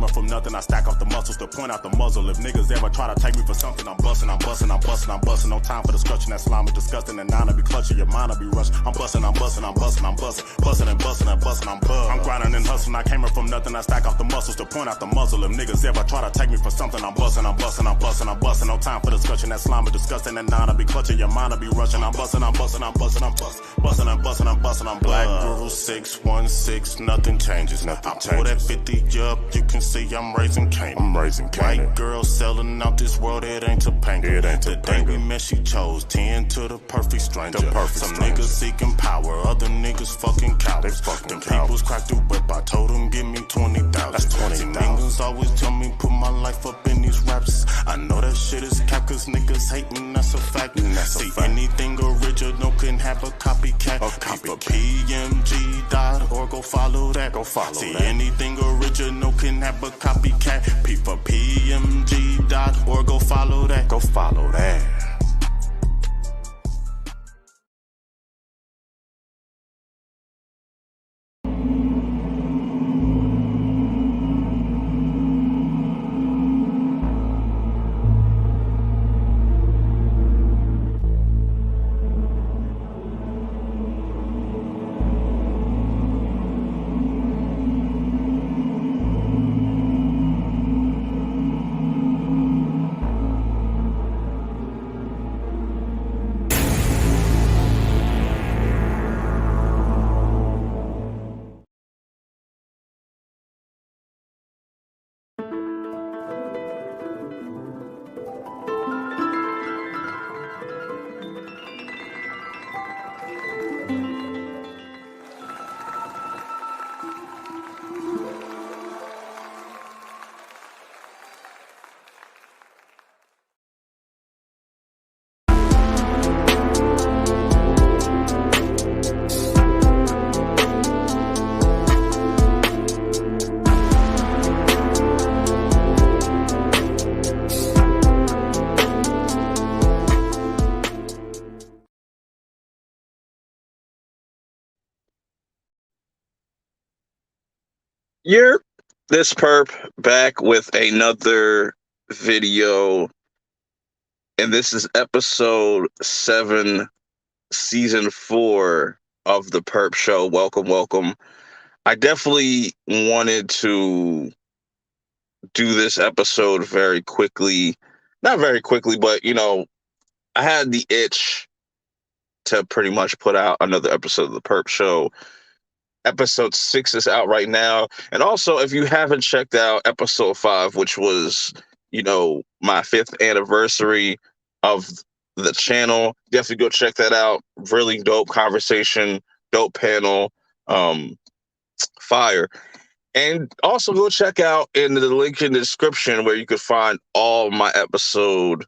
came up from nothing, I stack off the muscles to point out the muzzle. If niggas ever try to take me for something, I'm busting. No time for discussion, that slime is disgusting. And now to be clutching, your mind will be rushed. I'm busting, I'm busting. I'm grinding and hustling, I came up from nothing, I stack off the muscles to point out the muzzle. If niggas ever try to take me for something, I'm busting. No time for discussion, that slime is disgusting. And now to be clutching, your mind will be rushing. I'm busting. Black Guru 616, nothing changes. I pull that 50 up, you can see I'm raising cane. White girl selling out this world, it ain't Topanga. The day we met, she chose 10 to the perfect stranger. Some niggas seeking power, other niggas fucking cowards. Them peoples crack the whip, I told them give me 20,000. That's 20,000. Niggas always tell me put my life up in these raps. I know that shit is cap, cause niggas hate me, that's a fact. See, anything original can have a copycat. For PMG.org, go follow that. See, anything original can have a copycat. P for PMG.org, go follow that. This Purp back with another video, and this is episode 7, season 4 of the Purp Show. Welcome. I definitely wanted to do this episode very quickly. Not very quickly, but I had the itch to pretty much put out another episode of the Purp Show. Episode 6 is out right now. And also, if you haven't checked out episode 5, which was, my 5th anniversary of the channel, definitely go check that out. Really dope conversation, dope panel, fire. And also go check out in the link in the description where you could find all my episode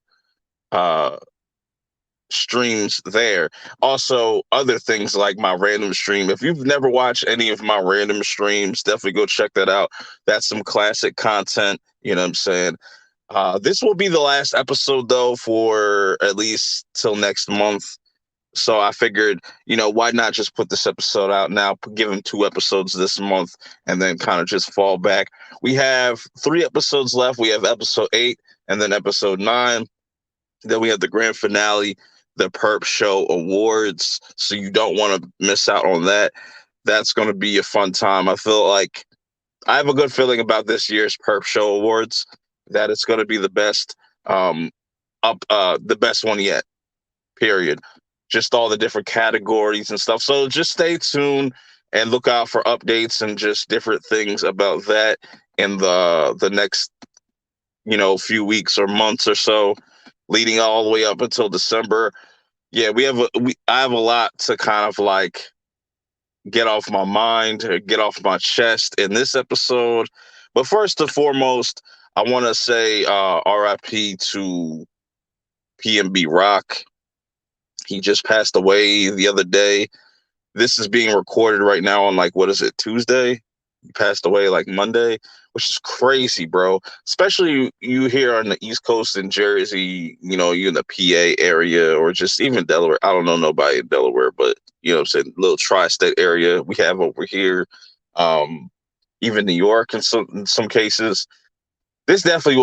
streams there. Also, other things like my random stream. If you've never watched any of my random streams, definitely go check that out. That's some classic content. You know what I'm saying? This will be the last episode, though, for at least till next month. So I figured, why not just put this episode out now, give them 2 episodes this month, and then kind of just fall back. We have 3 episodes left. We have episode 8 and then episode 9. Then we have the grand finale, the Purp Show Awards. So you don't want to miss out on that. That's going to be a fun time. I feel like I have a good feeling about this year's Purp Show Awards, that it's going to be the best, the best one yet, period. Just all the different categories and stuff. So just stay tuned and look out for updates and just different things about that in the next, few weeks or months or so, leading all the way up until December. Yeah, I have a lot to kind of like get off my mind, get off my chest in this episode. But first and foremost, I want to say RIP to PNB Rock. He just passed away the other day. This is being recorded right now on Tuesday? He passed away Monday, which is crazy, bro. Especially you here on the East Coast in Jersey, you in the PA area or just even Delaware. I don't know nobody in Delaware, but, I'm saying, little tri-state area we have over here. even New York in some cases. This definitely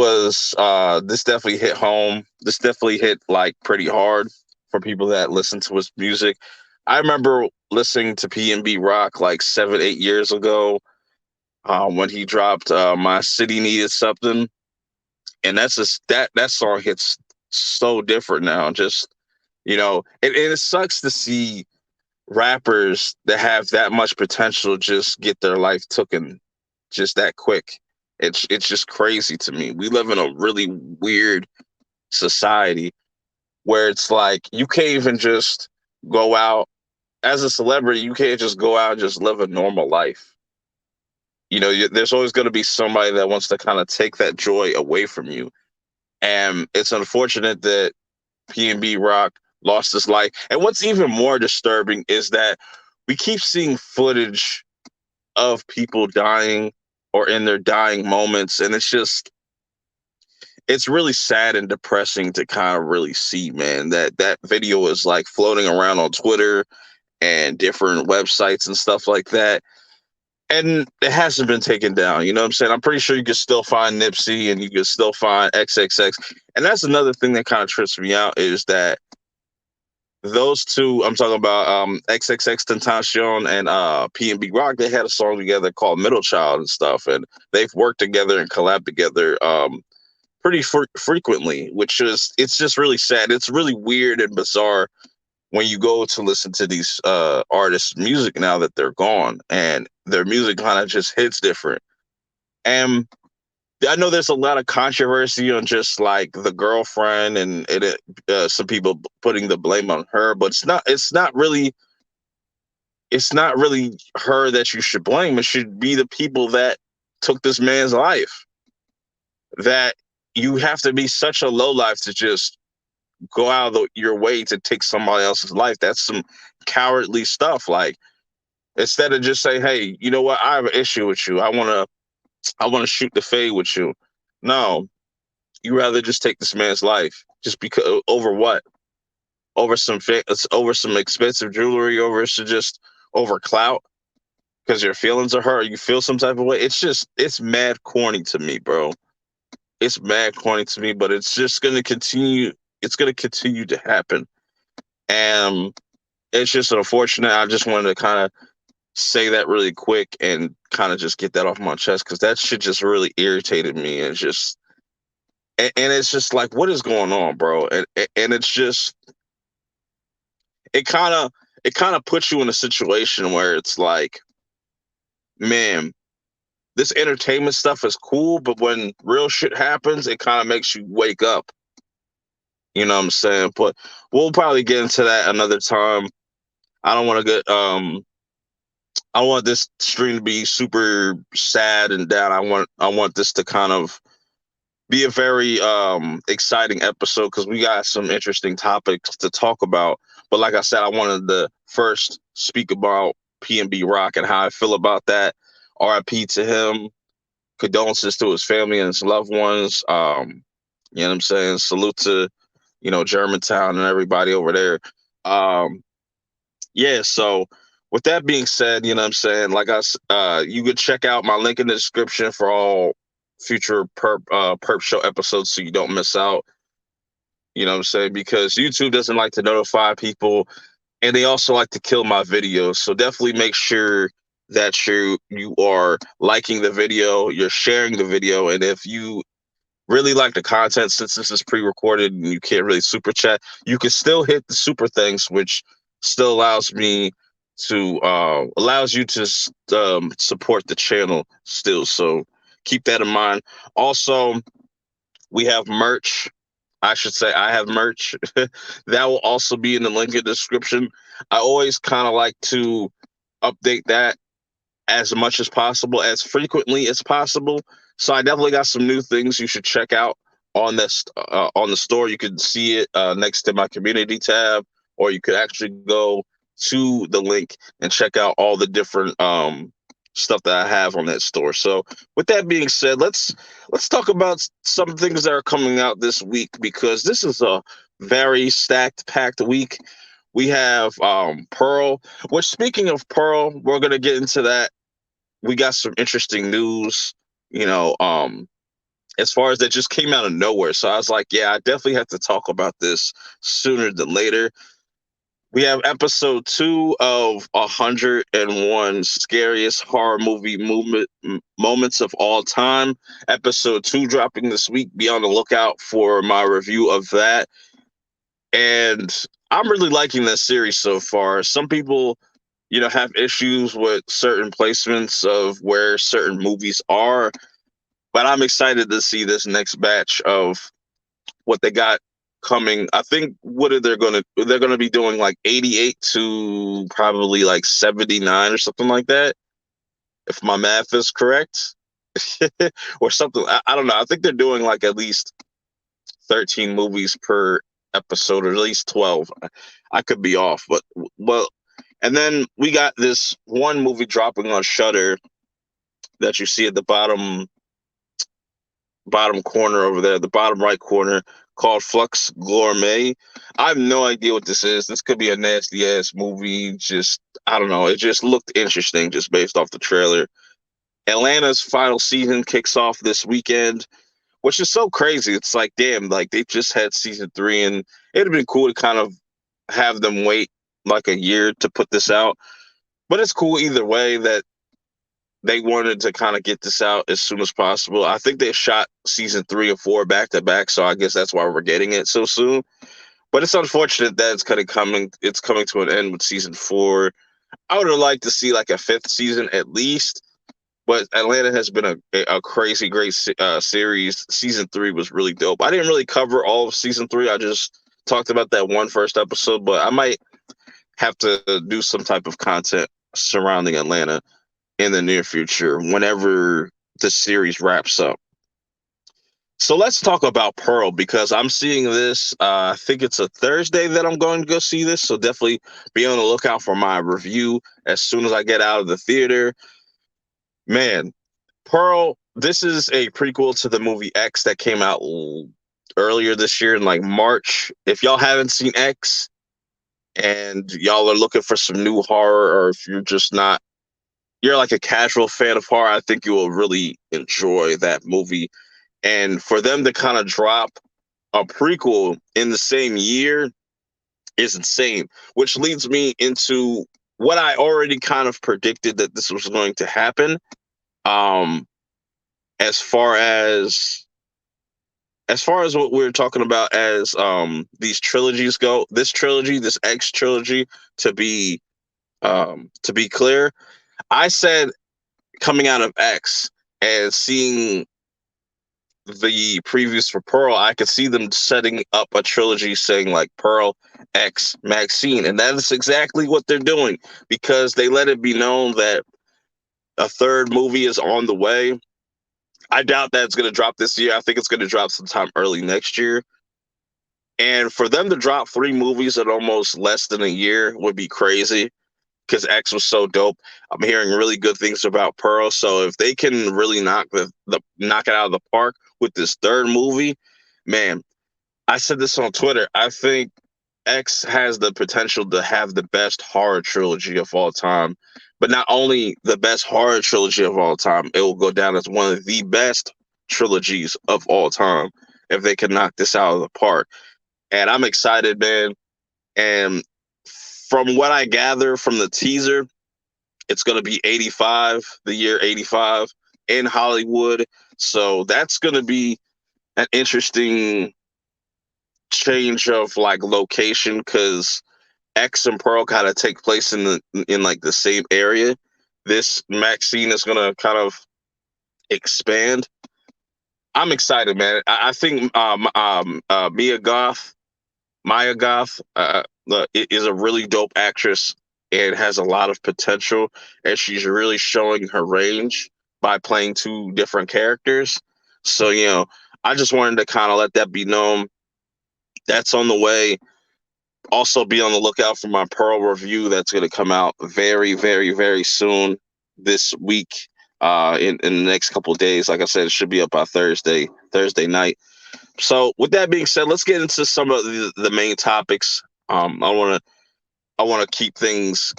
hit home. This definitely hit like pretty hard for people that listen to his music. I remember listening to PNB Rock like 7, 8 years ago, when he dropped My City Needed Something, and that's just that song hits so different now. Just, and it sucks to see rappers that have that much potential just get their life taken just that quick. It's just crazy to me. We live in a really weird society where it's like you can't even just go out as a celebrity. You can't just go out and just live a normal life. There's always going to be somebody that wants to kind of take that joy away from you, and it's unfortunate that PNB Rock lost his life. And what's even more disturbing is that we keep seeing footage of people dying or in their dying moments, and it's really sad and depressing to kind of really see, man, that video is like floating around on Twitter and different websites and stuff like that, and it hasn't been taken down. You know what I'm saying? I'm pretty sure you can still find Nipsey and you can still find XXX. And that's another thing that kind of trips me out, is that those two, I'm talking about XXX Tentacion and PNB Rock, they had a song together called Middle Child and stuff, and they've worked together and collabed together pretty frequently, it's just really sad. It's really weird and bizarre when you go to listen to these artists' music now that they're gone, and their music kind of just hits different. And I know there's a lot of controversy on just like the girlfriend, and some people putting the blame on her, but it's not really her that you should blame. It should be the people that took this man's life. That you have to be such a low life to just go out of your way to take somebody else's life. That's some cowardly stuff. Like, instead of just say, hey, you know what, I have an issue with you. I want to shoot the fade with you. No, you rather just take this man's life just because over what? Over some expensive jewelry, over clout because your feelings are hurt. You feel some type of way. It's mad corny to me, bro. It's mad corny to me, but it's just gonna continue. It's gonna continue to happen, and it's just unfortunate. I just wanted to kind of say that really quick and kind of just get that off my chest, because that shit just really irritated me, and it's just like, what is going on, bro? And it's just, it kind of puts you in a situation where it's like, man, this entertainment stuff is cool, but when real shit happens, it kind of makes you wake up. You know what I'm saying? But we'll probably get into that another time. I don't want to get I don't want this stream to be super sad and down. I want this to kind of be a very exciting episode, because we got some interesting topics to talk about. But like I said, I wanted to first speak about PNB Rock and how I feel about that. RIP to him. Condolences to his family and his loved ones. You know what I'm saying? Salute to, Germantown and everybody over there. Um, yeah, so with that being said, you know what I'm saying? You could check out my link in the description for all future perp show episodes so you don't miss out. You know what I'm saying? Because YouTube doesn't like to notify people, and they also like to kill my videos. So definitely make sure that you are liking the video, you're sharing the video, and if you really like the content, since this is pre-recorded and you can't really super chat, you can still hit the super thanks, which still allows you to support the channel still. So keep that in mind. Also, we have merch. I should say I have merch. That will also be in the link in the description. I always kind of like to update that as much as possible, as frequently as possible. So I definitely got some new things you should check out on this on the store. You can see it next to my community tab, or you could actually go to the link and check out all the different stuff that I have on that store. So with that being said, let's talk about some things that are coming out this week, because this is a very packed week. We have Pearl. Which, speaking of Pearl, we're gonna get into that we got some interesting news, you know, as far as that just came out of nowhere. So I was like, yeah, I definitely have to talk about this sooner than later. We have episode 2 of 101 scariest horror movie moments of all time. Episode 2 dropping this week. Be on the lookout for my review of that. And I'm really liking this series so far. Some people, have issues with certain placements of where certain movies are, but I'm excited to see this next batch of what they got coming. I think what are they're gonna be doing like 88 to probably like 79 or something like that, if my math is correct. Or something. I don't know. I think they're doing like at least 13 movies per episode, or at least 12. I could be off, but well. And then we got this one movie dropping on Shudder that you see at the bottom corner over there, the bottom right corner, called Flux Gourmet. I have no idea what this is. This could be a nasty ass movie. Just, I don't know. It just looked interesting just based off the trailer. Atlanta's final season kicks off this weekend, which is so crazy. It's like, damn, like they just had season 3, and it'd have been cool to kind of have them wait like a year to put this out. But it's cool either way that they wanted to kind of get this out as soon as possible. I think they shot season 3 or 4 back to back, so I guess that's why we're getting it so soon. But it's unfortunate that it's coming to an end with season 4. I would have liked to see like a 5th season at least. But Atlanta has been a crazy great series. Season 3 was really dope. I didn't really cover all of season 3. I just talked about that one first episode, but I might have to do some type of content surrounding Atlanta in the near future whenever the series wraps up. So let's talk about Pearl, because I'm seeing this. I think it's a Thursday that I'm going to go see this. So definitely be on the lookout for my review as soon as I get out of the theater. Man, Pearl, this is a prequel to the movie X that came out earlier this year in like March. If y'all haven't seen X and y'all are looking for some new horror, or if you're like a casual fan of horror, I think you will really enjoy that movie. And for them to kind of drop a prequel in the same year is insane, which leads me into what I already kind of predicted that this was going to happen. Um, as far as what we're talking about as these trilogies go, this X trilogy, to be clear, I said coming out of X and seeing the previews for Pearl, I could see them setting up a trilogy saying like Pearl, X, MAXXXINE, and that is exactly what they're doing, because they let it be known that a third movie is on the way. I doubt that it's going to drop this year. I think it's going to drop sometime early next year. And for them to drop 3 movies in almost less than a year would be crazy, because X was so dope. I'm hearing really good things about Pearl. So if they can really knock knock it out of the park with this third movie, man, I said this on Twitter. I think X has the potential to have the best horror trilogy of all time. But not only the best horror trilogy of all time, it will go down as one of the best trilogies of all time if they can knock this out of the park. And I'm excited, man. And from what I gather from the teaser, it's going to be 85, the year 85 in Hollywood. So that's going to be an interesting change of like location, because X and Pearl kind of take place in like the same area. This MAXXXINE is going to kind of expand. I'm excited, man. I think Maya Goth is a really dope actress and has a lot of potential, and she's really showing her range by playing 2 different characters. So, I just wanted to kind of let that be known. That's on the way. Also, be on the lookout for my Pearl review that's going to come out very, very, very soon this week. In the next couple of days, like I said, it should be up by Thursday night. So, with that being said, let's get into some of the main topics. I want to keep things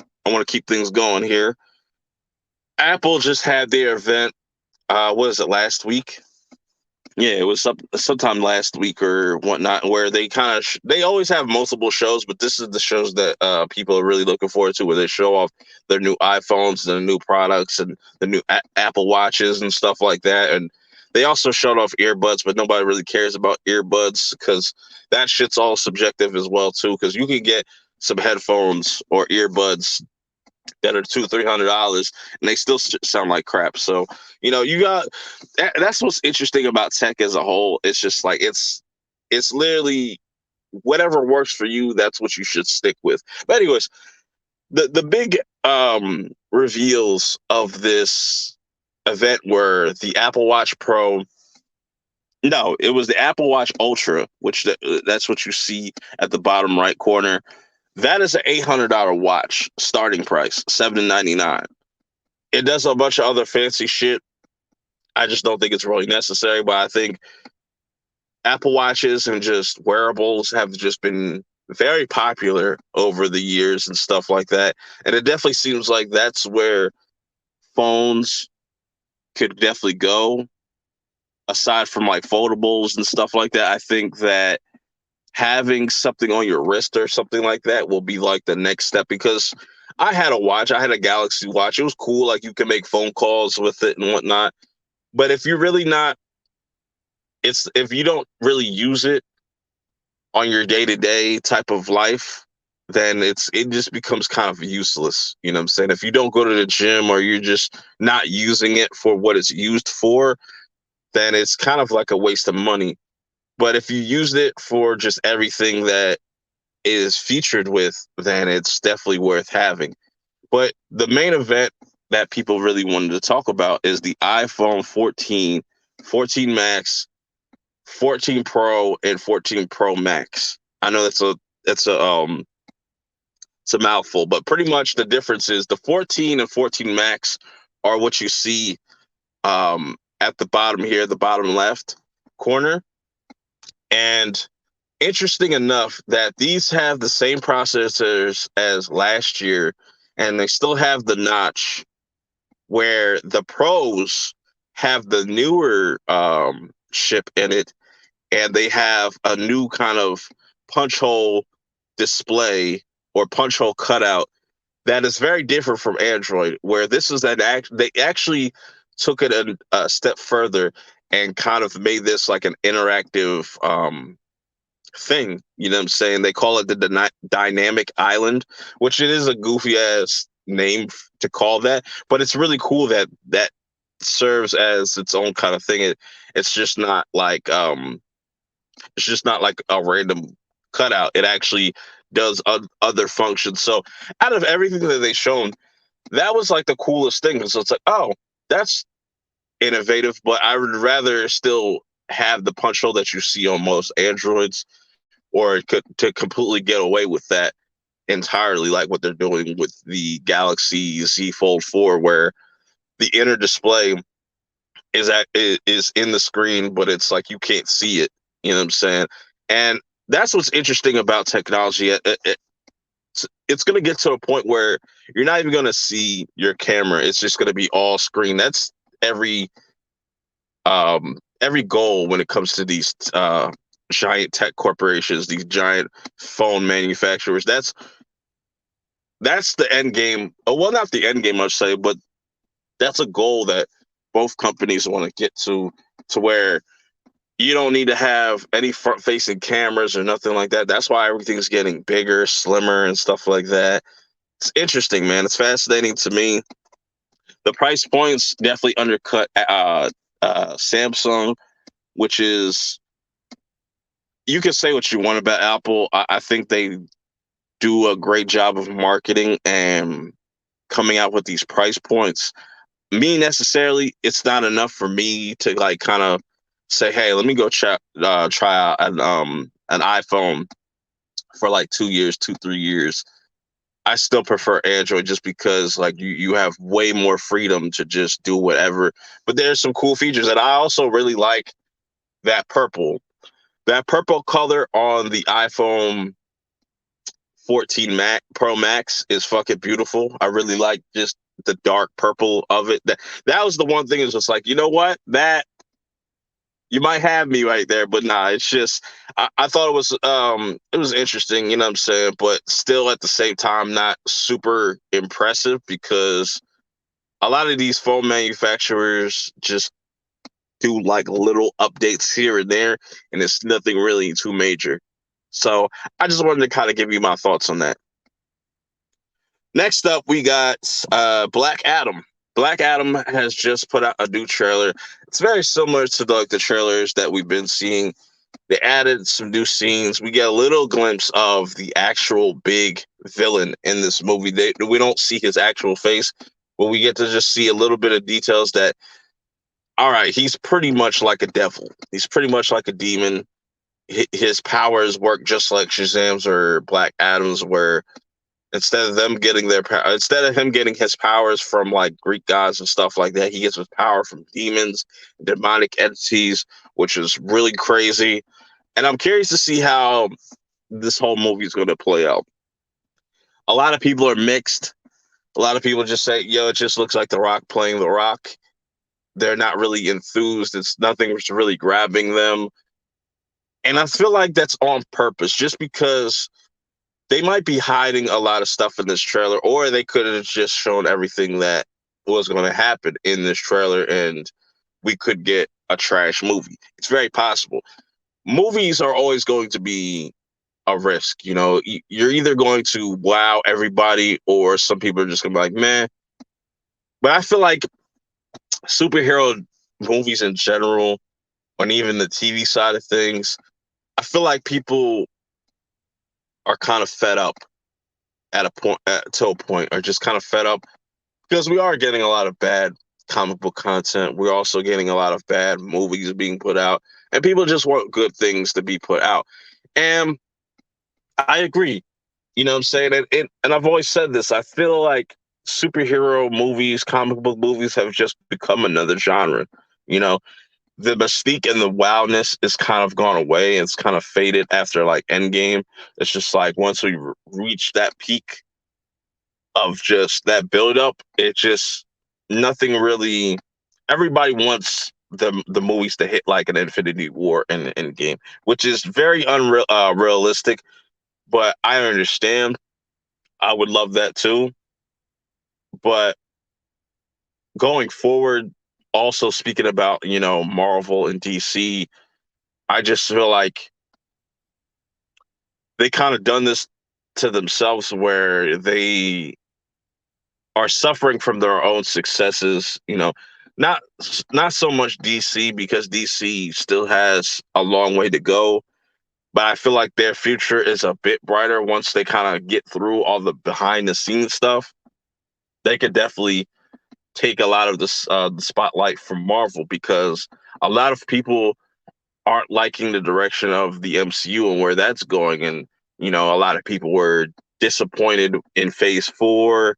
going here. Apple just had their event. What was it, last week? Yeah, it was sometime last week or whatnot, where they kind of they always have multiple shows, but this is the shows that people are really looking forward to, where they show off their new iPhones, their new products, and the new Apple Watches and stuff like that. And they also showed off earbuds, but nobody really cares about earbuds because that shit's all subjective as well too. Because you can get some headphones or earbuds that are $200-300 and they still sound like crap. So you got that's what's interesting about tech as a whole. It's just like it's literally whatever works for you, that's what you should stick with. But anyways, the big reveals of this event were the Apple Watch Pro. No, it was the Apple Watch Ultra, which that's what you see at the bottom right corner. That is an $800 watch starting price, $799. It does a bunch of other fancy shit. I just don't think it's really necessary, but I think Apple Watches and just wearables have just been very popular over the years and stuff like that. And it definitely seems like that's where phones could definitely go, aside from like foldables and stuff like that. I think that having something on your wrist or something like that will be like the next step, because I had a watch. I had a Galaxy watch. It was cool. Like you can make phone calls with it and whatnot. But if you're really not, if you don't really use it on your day-to-day type of life, then it just becomes kind of useless. You know what I'm saying? If you don't go to the gym or you're just not using it for what it's used for, then it's kind of like a waste of money. But if you used it for just everything that is featured with, then it's definitely worth having. But the main event that people really wanted to talk about is the iPhone 14, 14 Max, 14 Pro, and 14 Pro Max. I know it's a mouthful, but pretty much the difference is the 14 and 14 Max are what you see at the bottom here, the bottom left corner. And interesting enough that these have the same processors as last year, and they still have the notch, where the Pros have the newer chip in it, and they have a new kind of punch hole display or punch hole cutout that is very different from Android, where this is they actually took it a step further and kind of made this like an interactive thing. You know what I'm saying? They call it the dynamic island, which it is a goofy ass name to call that, but it's really cool that that serves as its own kind of thing. It's just not like a random cutout. It actually does other functions. So out of everything that they shown, that was like the coolest thing. So it's like, oh, that's innovative, but I would rather still have the punch hole that you see on most Androids, or to completely get away with that entirely, like what they're doing with the Galaxy Z Fold 4, where the inner display is in the screen, but it's like you can't see it. You know what I'm saying? And that's what's interesting about technology. It's going to get to a point where you're not even going to see your camera. It's just going to be all screen. That's every goal when it comes to these giant tech corporations, these giant phone manufacturers. That's the end game. Well, not the end game, I'd say, but that's a goal that both companies want to get to where you don't need to have any front-facing cameras or nothing like that. That's why everything's getting bigger, slimmer, and stuff like that. It's interesting, man. It's fascinating to me. The price points definitely undercut Samsung, which is, you can say what you want about Apple. I think they do a great job of marketing and coming out with these price points. Me necessarily, it's not enough for me to like kind of say, hey, let me go try out an iPhone for like 3 years. I still prefer Android just because like you have way more freedom to just do whatever. But there's some cool features, and I also really like that purple. That purple color on the iPhone 14 Pro Max is fucking beautiful. I really like just the dark purple of it. That was the one thing. Is just like, you know what, that you might have me right there, but nah, it's just I thought it was interesting, you know what I'm saying, but still at the same time not super impressive because a lot of these phone manufacturers just do like little updates here and there, and it's nothing really too major. So I just wanted to kind of give you my thoughts on that. Next up, we got Black Adam. Black Adam has just put out a new trailer. It's very similar to the trailers that we've been seeing. They added some new scenes. We get a little glimpse of the actual big villain in this movie. We don't see his actual face, but we get to just see a little bit of details that, all right, he's pretty much like a devil. He's pretty much like a demon. His powers work just like Shazam's or Black Adam's, where instead of them getting instead of him getting his powers from like Greek gods and stuff like that, he gets his power from demons, demonic entities, which is really crazy. And I'm curious to see how this whole movie is going to play out. A lot of people are mixed. A lot of people just say, yo, it just looks like The Rock playing The Rock. They're not really enthused. It's nothing that's really grabbing them. And I feel like that's on purpose, just because they might be hiding a lot of stuff in this trailer, or they could have just shown everything that was going to happen in this trailer and we could get a trash movie. It's very possible. Movies are always going to be a risk. You know, you're either going to wow everybody, or some people are just going to be like, man. But I feel like superhero movies in general, and even the TV side of things, I feel like people are kind of fed up at a point, to a point, are just kind of fed up because we are getting a lot of bad comic book content. We're also getting a lot of bad movies being put out, and people just want good things to be put out. And I agree. You know what I'm saying? And I've always said this. I feel like superhero movies, comic book movies have just become another genre. You know, the mystique and the wildness is kind of gone away. It's kind of faded after like Endgame. It's just like once we reach that peak of just that buildup, it just nothing really. Everybody wants the movies to hit like an Infinity War and Endgame, which is very unreal, realistic. But I understand. I would love that too. But going forward, also speaking about, you know, Marvel and DC, I just feel like they kind of done this to themselves where they are suffering from their own successes, you know, not not so much DC, because DC still has a long way to go, but I feel like their future is a bit brighter once they kind of get through all the behind the scenes stuff. They could definitely take a lot of this the spotlight from Marvel, because a lot of people aren't liking the direction of the MCU and where that's going. And you know, a lot of people were disappointed in Phase 4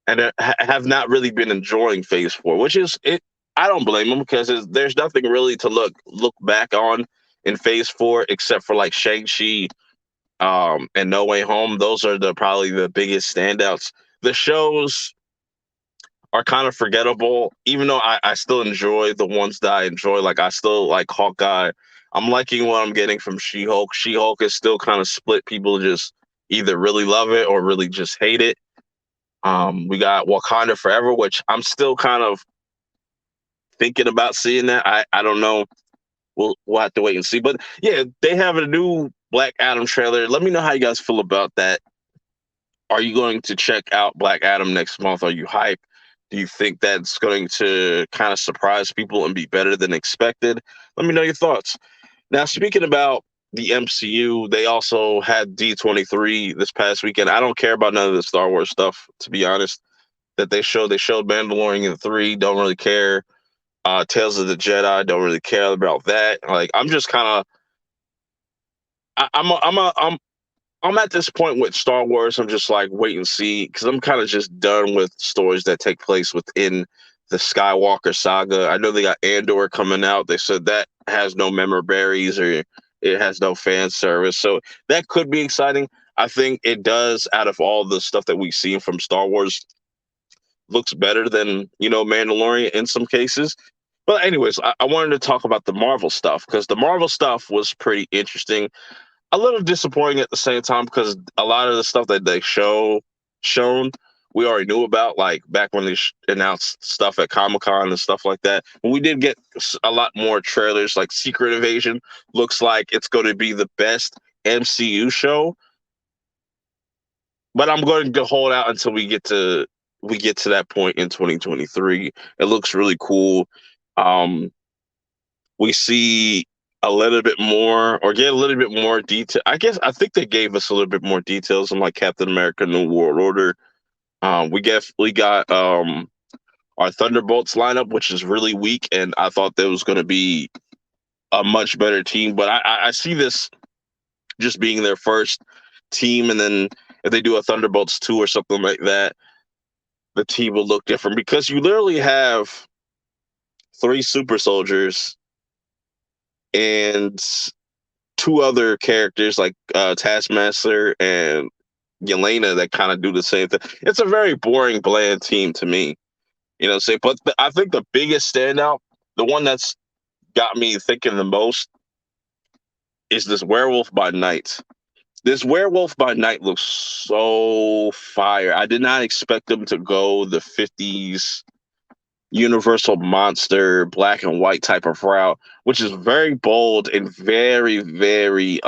and have not really been enjoying Phase 4, which is it. I don't blame them, because there's nothing really to look back on in Phase 4 except for like Shang-Chi and No Way Home. Those are probably the biggest standouts. The shows are kind of forgettable, even though I still enjoy the ones that I enjoy. Like I still like Hawkeye. I'm liking what I'm getting from She-Hulk. She-Hulk is still kind of split. People just either really love it or really just hate it. We got Wakanda Forever, which I'm still kind of thinking about seeing that. I don't know. We'll have to wait and see. But yeah, they have a new Black Adam trailer. Let me know how you guys feel about that. Are you going to check out Black Adam next month? Are you hyped? Do you think that's going to kind of surprise people and be better than expected? Let me know your thoughts. Now, speaking about the MCU, they also had D23 this past weekend. I don't care about none of the Star Wars stuff, to be honest, that they showed. They showed Mandalorian 3, don't really care. Tales of the Jedi, don't really care about that. Like, I'm just kind of, I'm at this point with Star Wars. I'm just like wait and see, because I'm kind of just done with stories that take place within the Skywalker saga. I know they got Andor coming out. They said that has no memorabilities or it has no fan service, so that could be exciting. I think it does. Out of all the stuff that we've seen from Star Wars, looks better than, Mandalorian in some cases. But anyways, I wanted to talk about the Marvel stuff because the Marvel stuff was pretty interesting. A little disappointing at the same time because a lot of the stuff that they shown we already knew about, like back when they announced stuff at Comic-Con and stuff like that. But we did get a lot more trailers, like Secret Invasion looks like it's going to be the best MCU show. But I'm going to hold out until we get to that point in 2023. It looks really cool. Um, we see a little bit more, or get a little bit more detail. I think they gave us a little bit more details on like Captain America: New World Order. We got our Thunderbolts lineup, which is really weak, and I thought there was going to be a much better team. But I see this just being their first team, and then if they do a Thunderbolts 2 or something like that, the team will look different because you literally have three super soldiers and two other characters like Taskmaster and Yelena that kind of do the same thing. It's a very boring, bland team to me. Say, but I think the biggest standout, the one that's got me thinking the most, is this Werewolf by Night. This Werewolf by Night looks so fire. I did not expect them to go the 50s Universal monster, black and white type of route, which is very bold and very, very,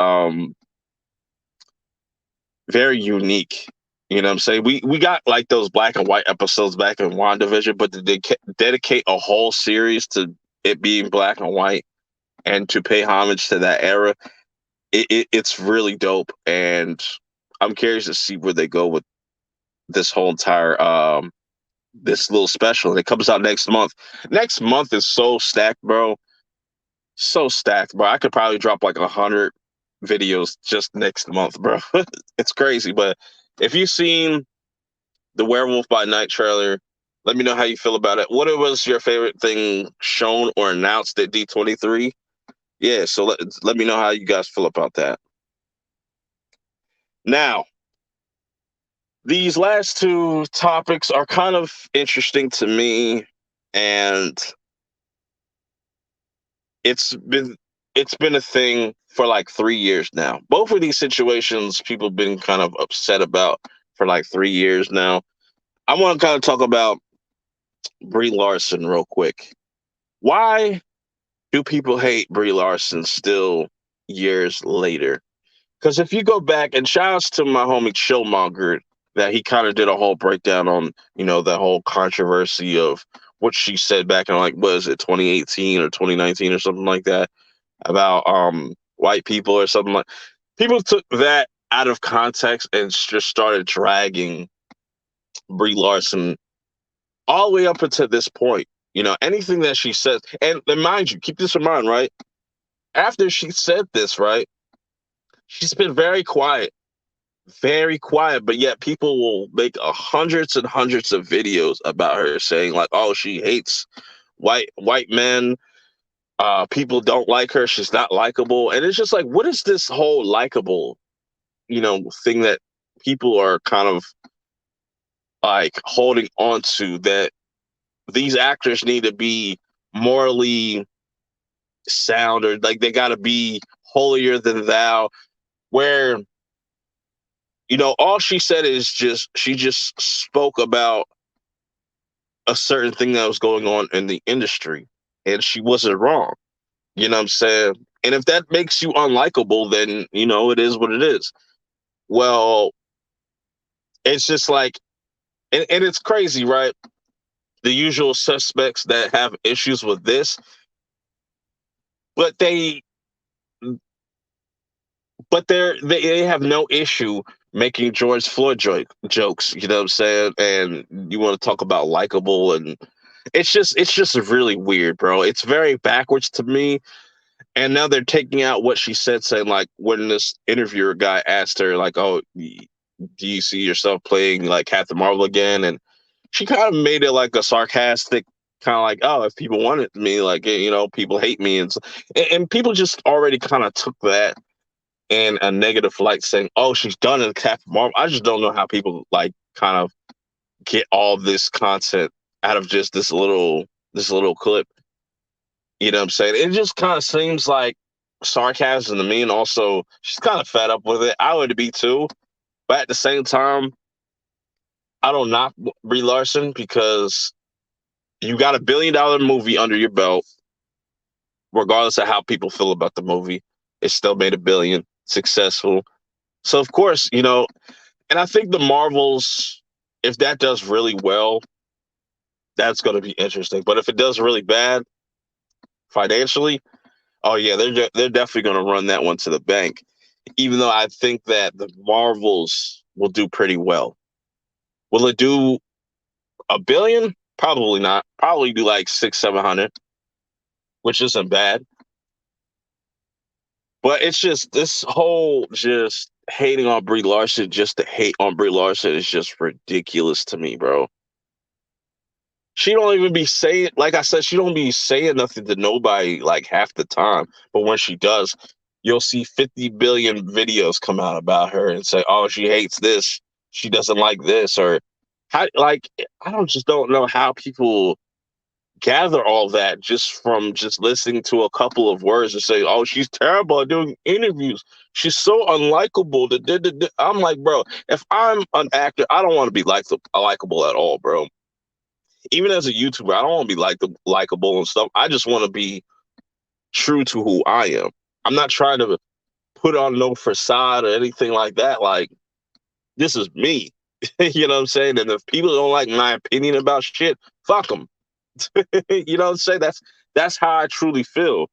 very unique. You know what I'm saying? We got like those black and white episodes back in WandaVision, but did they dedicate a whole series to it being black and white and to pay homage to that era? It's really dope, and I'm curious to see where they go with this whole entire this little special. And it comes out next month. Next month is so stacked, bro. So stacked, bro. I could probably drop like 100 videos just next month, bro. It's crazy. But if you've seen the Werewolf by Night trailer, let me know how you feel about it. What was your favorite thing shown or announced at D23? Yeah, so let me know how you guys feel about that. Now, these last two topics are kind of interesting to me, and it's been a thing for like 3 years now. Both of these situations people have been kind of upset about for like 3 years now. I want to kind of talk about Brie Larson real quick. Why do people hate Brie Larson still years later? Because if you go back, and shout outs to my homie Chillmonger, that he kind of did a whole breakdown on, the whole controversy of what she said back in like, what is it, 2018 or 2019 or something like that, about white people or something like. People took that out of context and just started dragging Brie Larson all the way up until this point. Anything that she says, and mind you, keep this in mind, right? After she said this, right, she's been very quiet, but yet people will make hundreds and hundreds of videos about her saying like, oh, she hates white men. People don't like her. She's not likable. And it's just like, what is this whole likable, thing that people are kind of like holding on to, that these actors need to be morally sound, or like they got to be holier than thou, where all she said is she just spoke about a certain thing that was going on in the industry, and she wasn't wrong. You know what I'm saying? And if that makes you unlikable, then it is what it is. Well, it's just like, and it's crazy, right? The usual suspects that have issues with this, but they have no issue making George Floyd jokes, you know what I'm saying? And you want to talk about likable, and it's just really weird, bro. It's very backwards to me. And now they're taking out what she said, saying like, when this interviewer guy asked her like, oh, do you see yourself playing like Captain Marvel again? And she kind of made it like a sarcastic kind of like, oh, if people wanted me, like, people hate me. And people just already kind of took that in a negative light, saying, oh, she's done in Captain Marvel. I just don't know how people like kind of get all this content out of just this little clip. You know what I'm saying? It just kind of seems like sarcasm to me, and also she's kind of fed up with it. I would be too, but at the same time, I don't knock Brie Larson because you got $1 billion movie under your belt. Regardless of how people feel about the movie, it still made $1 billion, successful. So of course, and I think the Marvels, if that does really well, that's going to be interesting. But if it does really bad financially, oh yeah, they're definitely going to run that one to the bank. Even though I think that the Marvels will do pretty well. Will it do $1 billion? Probably not. Probably do like 600-700, which isn't bad. But it's just this whole just hating on Brie Larson, just to hate on Brie Larson is just ridiculous to me, bro. She don't even be saying, like I said, she don't be saying nothing to nobody like half the time. But when she does, you'll see 50 billion videos come out about her and say, "Oh, she hates this, she doesn't like this," or how. Like I don't know how people gather all that just from just listening to a couple of words and say, "Oh, she's terrible at doing interviews. She's so unlikable." I'm like, bro, if I'm an actor, I don't want to be likable at all, bro. Even as a YouTuber, I don't want to be likable and stuff. I just want to be true to who I am. I'm not trying to put on no facade or anything like that. Like, this is me. You know what I'm saying? And if people don't like my opinion about shit, fuck them. You know what I'm saying? That's how I truly feel.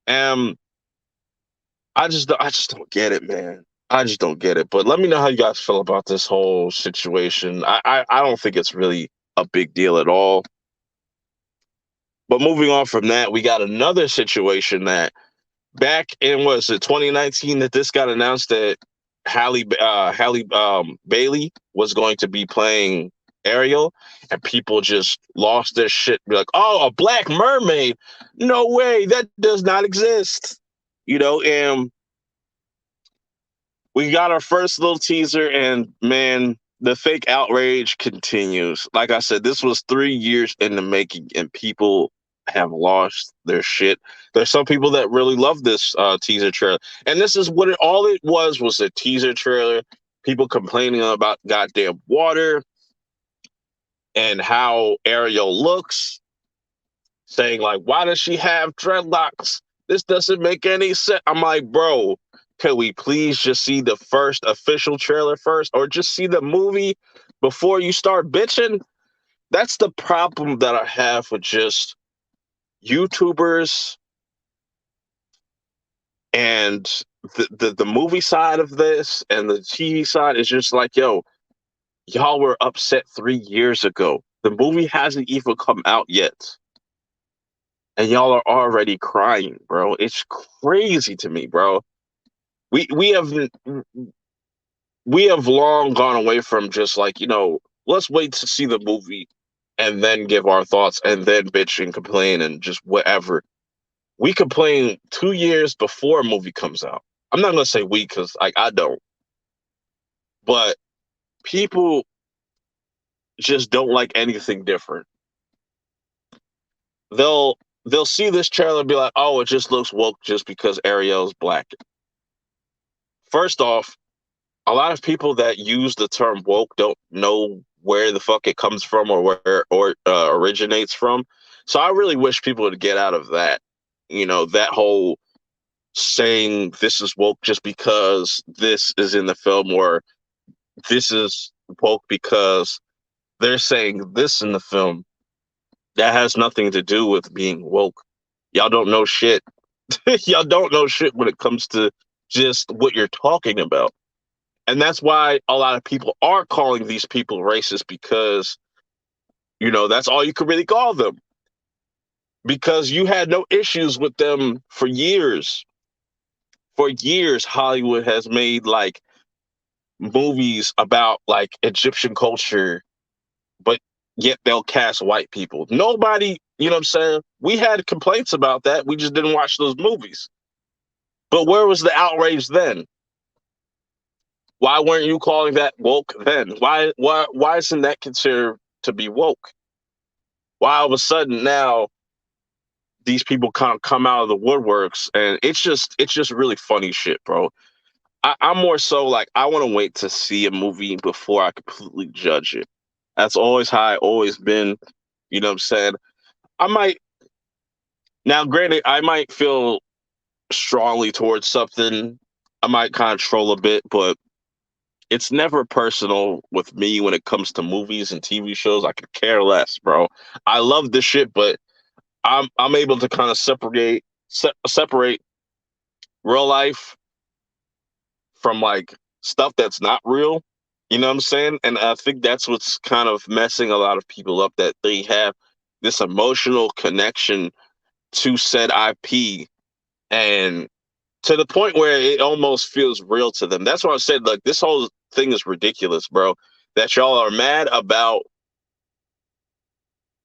And I just don't get it, man. I just don't get it. But let me know how you guys feel about this whole situation. I don't think it's really a big deal at all. But moving on from that, we got another situation that back in, was it 2019 that this got announced that Halle Bailey was going to be playing Ariel, and people just lost their shit. Be like, "Oh, a black mermaid? No way, that does not exist." And we got our first little teaser, and man, the fake outrage continues. Like I said, this was 3 years in the making, and people have lost their shit. There's some people that really love this teaser trailer, and this is what all it was a teaser trailer. People complaining about goddamn water and how Ariel looks, saying like, "Why does she have dreadlocks? This doesn't make any sense." I'm like, bro, can we please just see the first official trailer first, or just see the movie before you start bitching? That's the problem that I have with just YouTubers and the movie side of this and the TV side is just like, yo, y'all were upset 3 years ago. The movie hasn't even come out yet, and y'all are already crying, bro. It's crazy to me, bro. We have long gone away from just like, let's wait to see the movie and then give our thoughts and then bitch and complain and just whatever. We complain 2 years before a movie comes out. I'm not gonna say we because like I don't, but people just don't like anything different. They'll they'll see this trailer and be like, "Oh, it just looks woke just because Ariel's black." First off, a lot of people that use the term woke don't know where the fuck it comes from or where or originates from. So I really wish people would get out of that. That whole saying this is woke just because this is in the film, or this is woke because they're saying this in the film. That has nothing to do with being woke. Y'all don't know shit. Y'all don't know shit when it comes to just what you're talking about. And that's why a lot of people are calling these people racist, because, that's all you could really call them. Because you had no issues with them for years. For years, Hollywood has made like movies about like Egyptian culture, but yet they'll cast white people. Nobody, you know what I'm saying? We had complaints about that. We just didn't watch those movies. But where was the outrage then? Why weren't you calling that woke then? Why isn't that considered to be woke? Why all of a sudden now these people kind of come out of the woodworks, and it's just really funny shit, bro. I'm more so like I want to wait to see a movie before I completely judge it. That's always how I always been. You know what I'm saying? I might now, granted, I might feel strongly towards something. I might kind of troll a bit, but it's never personal with me when it comes to movies and TV shows. I could care less, bro. I love this shit, but I'm able to kind of separate real life from like stuff that's not real. You know what I'm saying? And I think that's what's kind of messing a lot of people up, that they have this emotional connection to said IP, and to the point where it almost feels real to them. That's why I said, like, this whole thing is ridiculous, bro. That y'all are mad about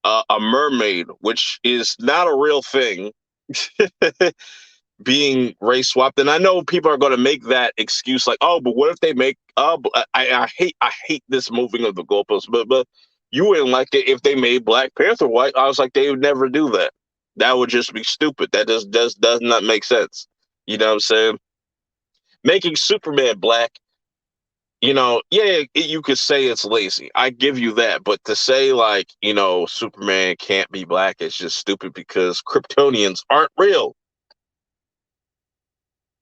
a mermaid, which is not a real thing, being race swapped. And I know people are going to make that excuse, like, oh, but what if they make? I hate this moving of the goalposts, but you wouldn't like it if they made Black Panther white. I was like, they would never do that. That would just be stupid. That just does not make sense. You know what I'm saying? Making Superman black, yeah, you could say it's lazy. I give you that. But to say, like, Superman can't be black is just stupid because Kryptonians aren't real.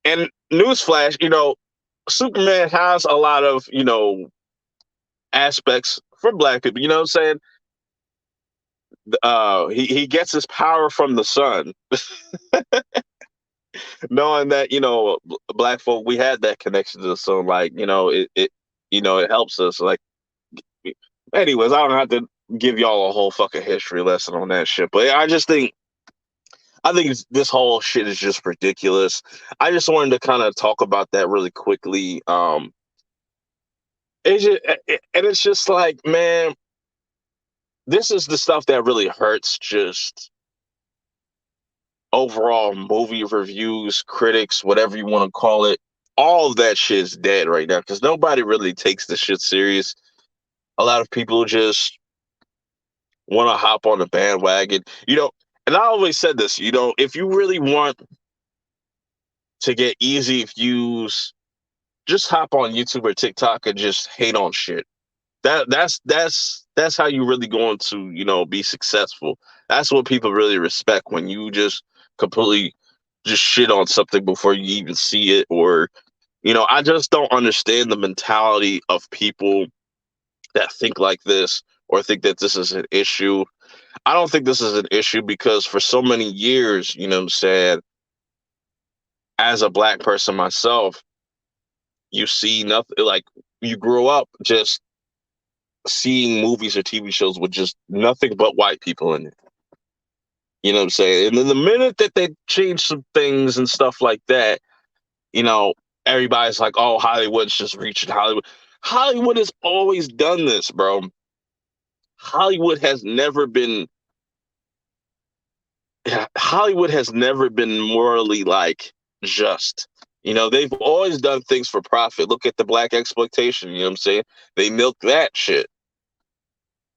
And newsflash, Superman has a lot of, aspects for black people. You know what I'm saying? He gets his power from the sun, knowing that, black folk, we had that connection to the sun. Like, it helps us. Like, anyways, I don't have to give y'all a whole fucking history lesson on that shit. But I think this whole shit is just ridiculous. I just wanted to kind of talk about that really quickly. And it's just like, man, this is the stuff that really hurts. Just overall movie reviews, critics, whatever you want to call it. All of that shit is dead right now because nobody really takes this shit serious. A lot of people just want to hop on the bandwagon, and I always said this, if you really want to get easy views, just hop on YouTube or TikTok and just hate on shit. That's how you really going to, be successful. That's what people really respect, when you just completely just shit on something before you even see it. Or, I just don't understand the mentality of people that think like this, or think that this is an issue. I don't think this is an issue because for so many years, you know what I'm saying, as a black person myself, you see nothing, like, you grew up just seeing movies or TV shows with just nothing but white people in it. You know what I'm saying? And then the minute that they change some things and stuff like that, you know, everybody's like, oh, Hollywood's just reaching Hollywood. Hollywood has always done this, bro. Hollywood has never been Hollywood has never been morally, like, just. They've always done things for profit. Look at the black exploitation, you know what I'm saying? They milk that shit.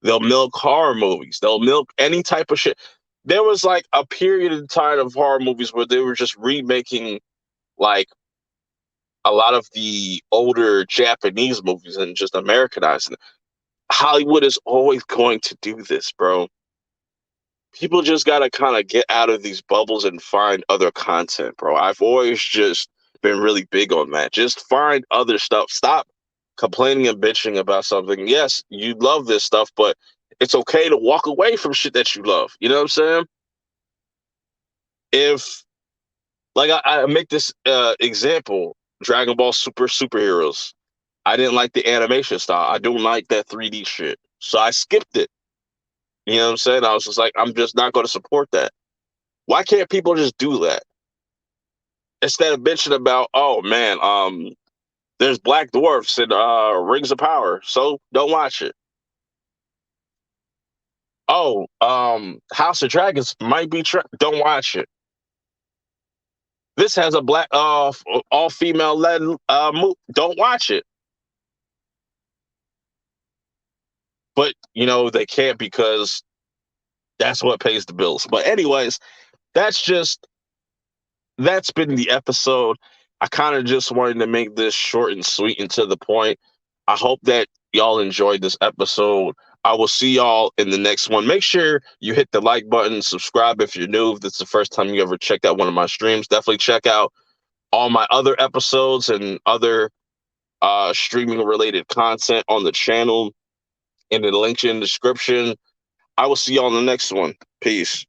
They'll milk horror movies. They'll milk any type of shit. There was like a period in time of horror movies where they were just remaking like a lot of the older Japanese movies and just Americanizing them. Hollywood is always going to do this, bro. People just gotta kind of get out of these bubbles and find other content, bro. I've always just been really big on that. Just find other stuff. Stop complaining and bitching about something. Yes, you love this stuff, but it's okay to walk away from shit that you love. You know what I'm saying? If, like, I make this example, Dragon Ball Superheroes. I didn't like the animation style. I don't like that 3D shit. So I skipped it. You know what I'm saying? I was just like, I'm just not going to support that. Why can't people just do that? Instead of bitching about, oh man, there's black dwarfs in Rings of Power, so don't watch it. Oh, House of Dragons might be don't watch it. This has a black all female led don't watch it. but you know, they can't because that's what pays the bills. But anyways, that's just that's been the episode. I kind of just wanted to make this short and sweet and to the point. I hope that y'all enjoyed this episode. I will see y'all in the next one. Make sure you hit the like button, subscribe if you're new, if this is the first time you ever checked out one of my streams. Definitely check out all my other episodes and other streaming related content on the channel in the link in the description. I will see y'all in the next one. Peace.